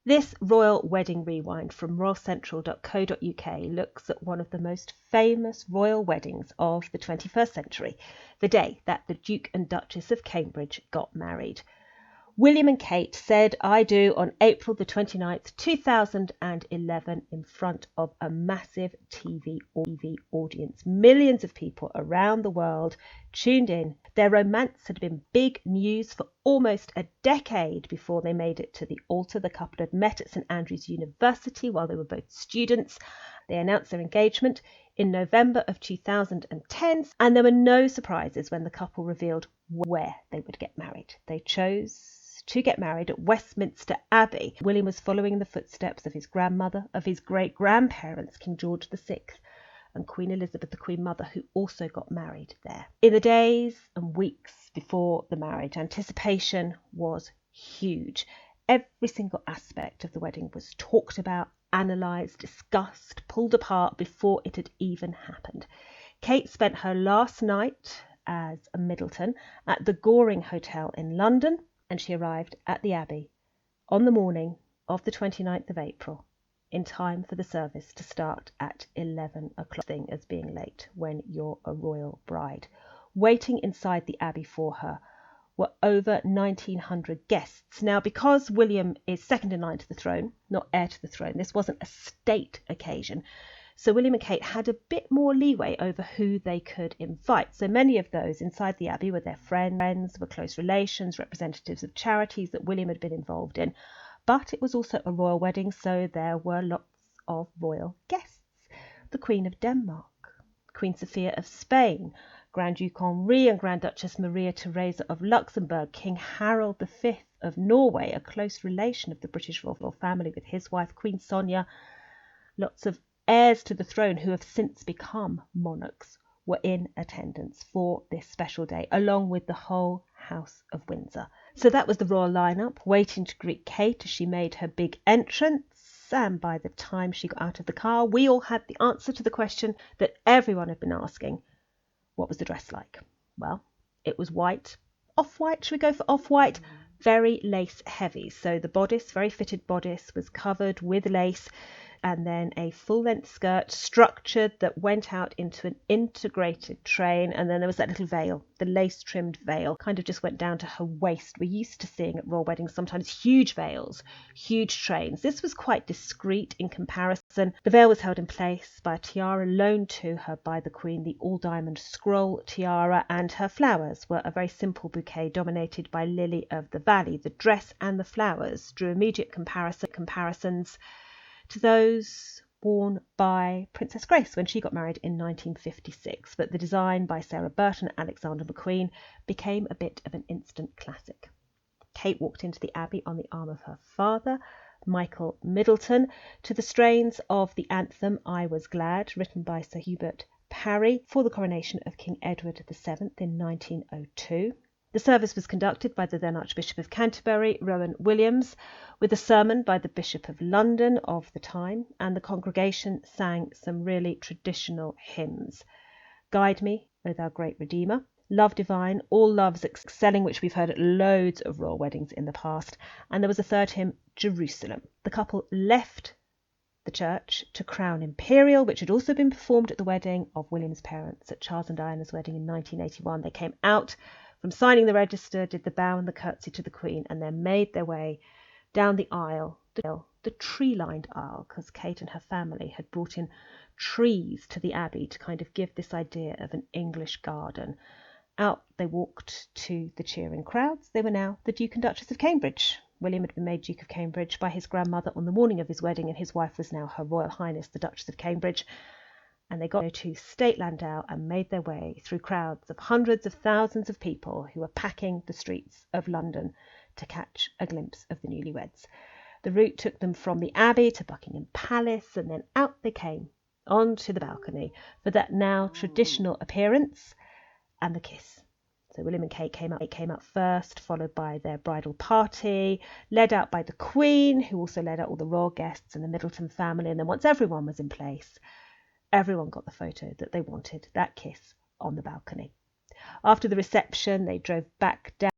This royal wedding rewind from royalcentral.co.uk looks at one of the most famous royal weddings of the 21st century, the day that the Duke and Duchess of Cambridge got married. William and Kate said "I do" on April the 29th, 2011 in front of a massive TV audience. Millions of people around the world tuned in. Their romance had been big news for almost a decade before they made it to the altar. The couple had met at St Andrews University while they were both students. They announced their engagement in November of 2010, and there were no surprises when the couple revealed where they would get married. They chose to get married at Westminster Abbey. William was following in the footsteps of his grandmother, of his great-grandparents, King George VI, and Queen Elizabeth, the Queen Mother, who also got married there. In the days and weeks before the marriage, anticipation was huge. Every single aspect of the wedding was talked about, analysed, discussed, pulled apart before it had even happened. Kate spent her last night as a Middleton at the Goring Hotel in London, and she arrived at the Abbey on the morning of the 29th of April, in time for the service to start at 11 o'clock, thing as being late when you're a royal bride. Waiting inside the Abbey for her were over 1,900 guests. Now, because William is second in line to the throne, not heir to the throne, this wasn't a state occasion. So William and Kate had a bit more leeway over who they could invite. So many of those inside the Abbey were their friends, were close relations, representatives of charities that William had been involved in. But it was also a royal wedding, so there were lots of royal guests. The Queen of Denmark, Queen Sophia of Spain, Grand Duke Henri and Grand Duchess Maria Theresa of Luxembourg, King Harold V of Norway, a close relation of the British royal family with his wife Queen Sonia. Lots of heirs to the throne who have since become monarchs were in attendance for this special day, along with the whole House of Windsor. So that was the royal lineup, waiting to greet Kate as she made her big entrance. And by the time she got out of the car, we all had the answer to the question that everyone had been asking. What was the dress like? Well, it was white. Off-white, should we go for off-white? Very lace heavy. So the bodice, very fitted bodice, was covered with lace, and then a full-length skirt, structured, that went out into an integrated train, and then there was that little veil, the lace-trimmed veil, kind of just went down to her waist. We're used to seeing at royal weddings sometimes huge veils, huge trains. This was quite discreet in comparison. The veil was held in place by a tiara loaned to her by the Queen, the all-diamond scroll tiara, and her flowers were a very simple bouquet dominated by lily of the valley. The dress and the flowers drew immediate comparisons to those worn by Princess Grace when she got married in 1956, but the design by Sarah Burton and Alexander McQueen became a bit of an instant classic. Kate walked into the Abbey on the arm of her father, Michael Middleton, to the strains of the anthem I Was Glad, written by Sir Hubert Parry for the coronation of King Edward VII in 1902. The service was conducted by the then Archbishop of Canterbury, Rowan Williams, with a sermon by the Bishop of London of the time, and the congregation sang some really traditional hymns. Guide Me, O Thou Great Redeemer, Love Divine, All Loves Excelling, which we've heard at loads of royal weddings in the past, and there was a third hymn, Jerusalem. The couple left the church to crown Imperial, which had also been performed at the wedding of William's parents at Charles and Diana's wedding in 1981. They came out from signing the register, did the bow and the curtsy to the Queen, and then made their way down the aisle, the tree-lined aisle, because Kate and her family had brought in trees to the Abbey to kind of give this idea of an English garden. Out they walked to the cheering crowds. They were now the Duke and Duchess of Cambridge. William had been made Duke of Cambridge by his grandmother on the morning of his wedding, and his wife was now Her Royal Highness the Duchess of Cambridge. And they got to State Landau and made their way through crowds of hundreds of thousands of people who were packing the streets of London to catch a glimpse of the newlyweds. The route took them from the Abbey to Buckingham Palace, and then out they came onto the balcony for that now traditional appearance and the kiss. So William and Kate came out first, followed by their bridal party, led out by the Queen, who also led out all the royal guests and the Middleton family. And then once everyone was in place, everyone got the photo that they wanted, that kiss on the balcony. After the reception, they drove back down